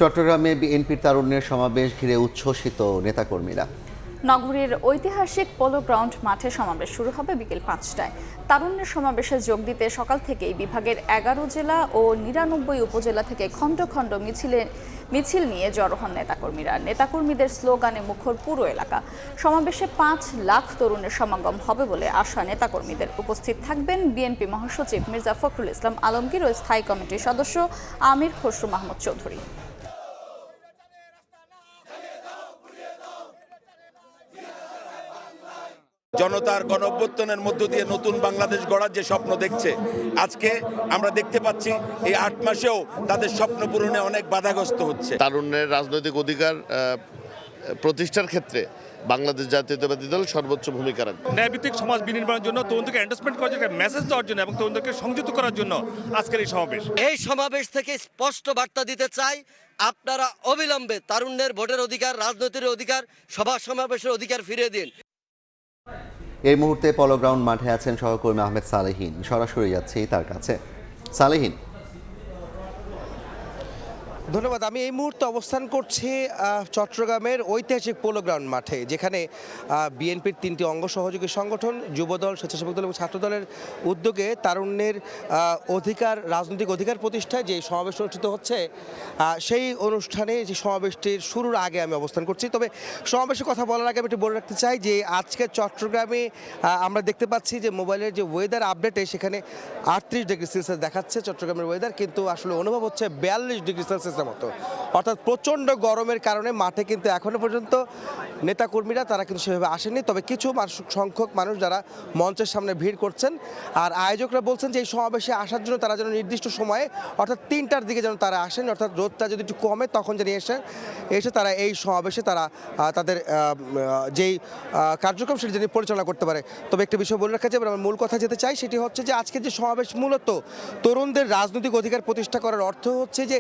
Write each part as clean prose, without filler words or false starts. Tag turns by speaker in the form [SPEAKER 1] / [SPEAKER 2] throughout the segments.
[SPEAKER 1] চট্টগ্রামে বিএনপির তারুণ্যের সমাবেশ ঘিরে উচ্ছ্বসিত নেতাকর্মীরা।
[SPEAKER 2] নগরীর ঐতিহাসিক পোলো গ্রাউন্ড মাঠে সমাবেশ শুরু হবে বিকেল ৫টায়। তারুণ্যের সমাবেশে যোগ দিতে সকাল থেকেই বিভাগের ১১ জেলা ও ৯৯ উপজেলা থেকে খণ্ড খণ্ড মিছিল নিয়ে জড়ো হন নেতাকর্মীরা। নেতাকর্মীদের স্লোগানে মুখর পুরো এলাকা। সমাবেশে ৫ লাখ তরুণের সমাগম হবে বলে আশা নেতাকর্মীদের। উপস্থিত থাকবেন বিএনপি মহাসচিব মির্জা ফখরুল ইসলাম আলমগীর ও স্থায়ী কমিটির সদস্য আমির খসরু মাহমুদ চৌধুরী।
[SPEAKER 3] জনতার গণঅভ্যুত্থানের মধ্য দিয়ে নতুন বাংলাদেশ গড়ার যে স্বপ্ন দেখছে, আজকে আমরা দেখতে পাচ্ছি এই ৮ মাসেও তাদের স্বপ্ন পূরণে অনেক বাধাগ্রস্ত হচ্ছে।
[SPEAKER 4] তারুণ্যের রাজনৈতিক অধিকার প্রতিষ্ঠার ক্ষেত্রে বাংলাদেশ জাতীয়তাবাদী দল সর্বোচ্চ ভূমিকা রাখবে।
[SPEAKER 5] ন্যায়ভিত্তিক সমাজ বিনির্মাণের জন্য, তরুণদেরকে এন্ডোর্সমেন্ট করার জন্য, মেসেজ দেওয়ার জন্য এবং তরুণদেরকে সংযুক্ত করার জন্য আজকের এই সমাবেশ।
[SPEAKER 6] এই সমাবেশ থেকে স্পষ্ট বার্তা দিতে চাই, আপনারা অবিলম্বে তারুণ্যের ভোটের অধিকার, রাজনীতির অধিকার, সভা সমাবেশের অধিকার ফিরিয়ে দিন।
[SPEAKER 1] এই মুহূর্তে পলো গ্রাউন্ড মাঠে আছেন সহকর্মী আহমেদ সালেহীন। সরাসরি যাচ্ছি তার কাছে। সালেহীন,
[SPEAKER 7] ধন্যবাদ। আমি এই মুহূর্তে অবস্থান করছি চট্টগ্রামের ঐতিহাসিক পোলো গ্রাউন্ড মাঠে, যেখানে বিএনপির 3টি অঙ্গ সহযোগী সংগঠন, যুবদল, স্বেচ্ছাসেবক দল এবং ছাত্রদলের উদ্যোগে তারুণ্যের অধিকার, রাজনৈতিক অধিকার প্রতিষ্ঠায় যে সমাবেশ অনুষ্ঠিত হচ্ছে, সেই অনুষ্ঠানে যে সমাবেশটির শুরুর আগে আমি অবস্থান করছি। তবে সমাবেশের কথা বলার আগে আমি একটু বলে রাখতে চাই যে আজকে চট্টগ্রামে আমরা দেখতে পাচ্ছি যে মোবাইলের যে ওয়েদার আপডেটে সেখানে 38 ডিগ্রি সেলসিয়াস দেখাচ্ছে চট্টগ্রামের ওয়েদার, কিন্তু আসলে অনুভব হচ্ছে 42 ডিগ্রি সেলসিয়াস মতো। অর্থাৎ প্রচণ্ড গরমের কারণে মাঠে কিন্তু এখনো পর্যন্ত নেতাকর্মীরা তারা কিন্তু সেভাবে আসেনি। তবে কিছু সংখ্যক মানুষ যারা মঞ্চের সামনে ভিড় করছেন, আর আয়োজকরা বলছেন যে এই সমাবেশে আসার জন্য তারা যেন নির্দিষ্ট সময়ে অর্থাৎ 3টার দিকে যেন তারা আসেন, অর্থাৎ রোদটা যদি একটু কমে তখন যেন এসে তারা এই সমাবেশে তারা তাদের যেই কার্যক্রম সেটি যেন পরিচালনা করতে পারে। তবে একটা বিষয় বলে রাখা যাবে, আমার মূল কথা যেতে চাই সেটি হচ্ছে যে আজকের যে সমাবেশ মূলত তরুণদের রাজনৈতিক অধিকার প্রতিষ্ঠা করার অর্থ হচ্ছে যে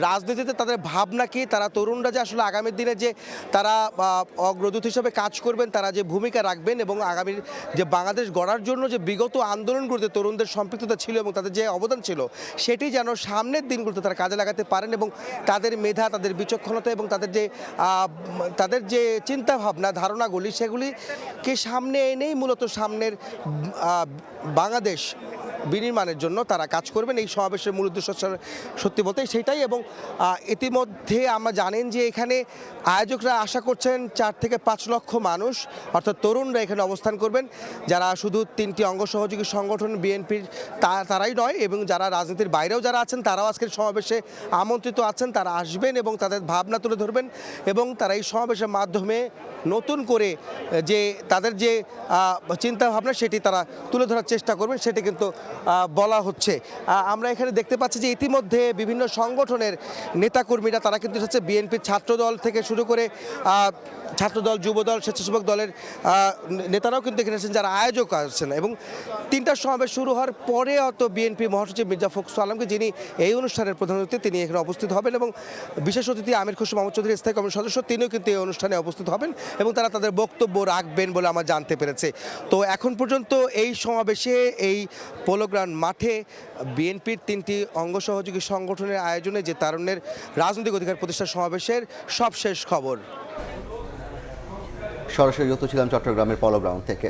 [SPEAKER 7] রাজনীতিতে তাদের ভাবনা কি, তারা তরুণরা যে আসলে আগামী দিনে যে তারা অগ্রদূত হিসেবে কাজ করবেন, তারা যে ভূমিকা রাখবেন এবং আগামীর যে বাংলাদেশ গড়ার জন্য যে বিগত আন্দোলনগুলোতে তরুণদের সম্পৃক্ততা ছিল এবং তাদের যে অবদান ছিল, সেটি যেন সামনের দিনগুলোতে তারা কাজে লাগাতে পারেন এবং তাদের মেধা, তাদের বিচক্ষণতা এবং তাদের যে চিন্তাভাবনা, ধারণাগুলি, সেগুলিকে সামনে এনেই মূলত সামনের বাংলাদেশ বিনির্মাণের জন্য তারা কাজ করবেন। এই সমাবেশের মূল উদ্দেশ্য সত্যি বলতে সেইটাই। এবং ইতিমধ্যে আমরা জানেন যে এখানে আয়োজকরা আশা করছেন 4 থেকে 5 লক্ষ মানুষ, অর্থাৎ তরুণরা এখানে অবস্থান করবেন, যারা শুধু 3টি অঙ্গ সহযোগী সংগঠন বিএনপির তারাই নয়, এবং যারা রাজনীতির বাইরেও যারা আছেন তারাও আজকের সমাবেশে আমন্ত্রিত আছেন। তারা আসবেন এবং তাদের ভাবনা তুলে ধরবেন এবং তারা এই সমাবেশের মাধ্যমে নতুন করে যে তাদের যে চিন্তাভাবনা সেটি তারা তুলে ধরার চেষ্টা করবেন, সেটি কিন্তু বলা হচ্ছে। আমরা এখানে দেখতে পাচ্ছি যে ইতিমধ্যে বিভিন্ন সংগঠনের নেতাকর্মীরা তারা কিন্তু হচ্ছে বিএনপির ছাত্রদল থেকে শুরু করে ছাত্রদল, যুবদল, স্বেচ্ছাসেবক দলের নেতারাও কিন্তু এখানে আছেন, যারা আয়োজক আছেন। এবং 3টার সমাবেশ শুরু হওয়ার পরে বিএনপি মহাসচিব মির্জা ফখরুল আলমকে, যিনি এই অনুষ্ঠানের প্রধান অতিথি, তিনি এখানে উপস্থিত হবেন এবং বিশেষ অতিথি আমির খসরু মাহমুদ চৌধুরী, স্থায়ী কমিটির সদস্য, তিনিও কিন্তু এই অনুষ্ঠানে উপস্থিত হবেন এবং তারা তাদের বক্তব্য রাখবেন বলে আমরা জানতে পেরেছি। তো এখন পর্যন্ত এই সমাবেশে এই পোলো গ্রাউন্ড মাঠে বিএনপির 3টি অঙ্গ সহযোগী সংগঠনের আয়োজনে যে তারুণ্যের রাজনৈতিক অধিকার প্রতিষ্ঠা সমাবেশের সবশেষ খবর।
[SPEAKER 1] সরাসরি যুক্ত ছিলাম চট্টগ্রামের পলো গ্রাউন্ড থেকে।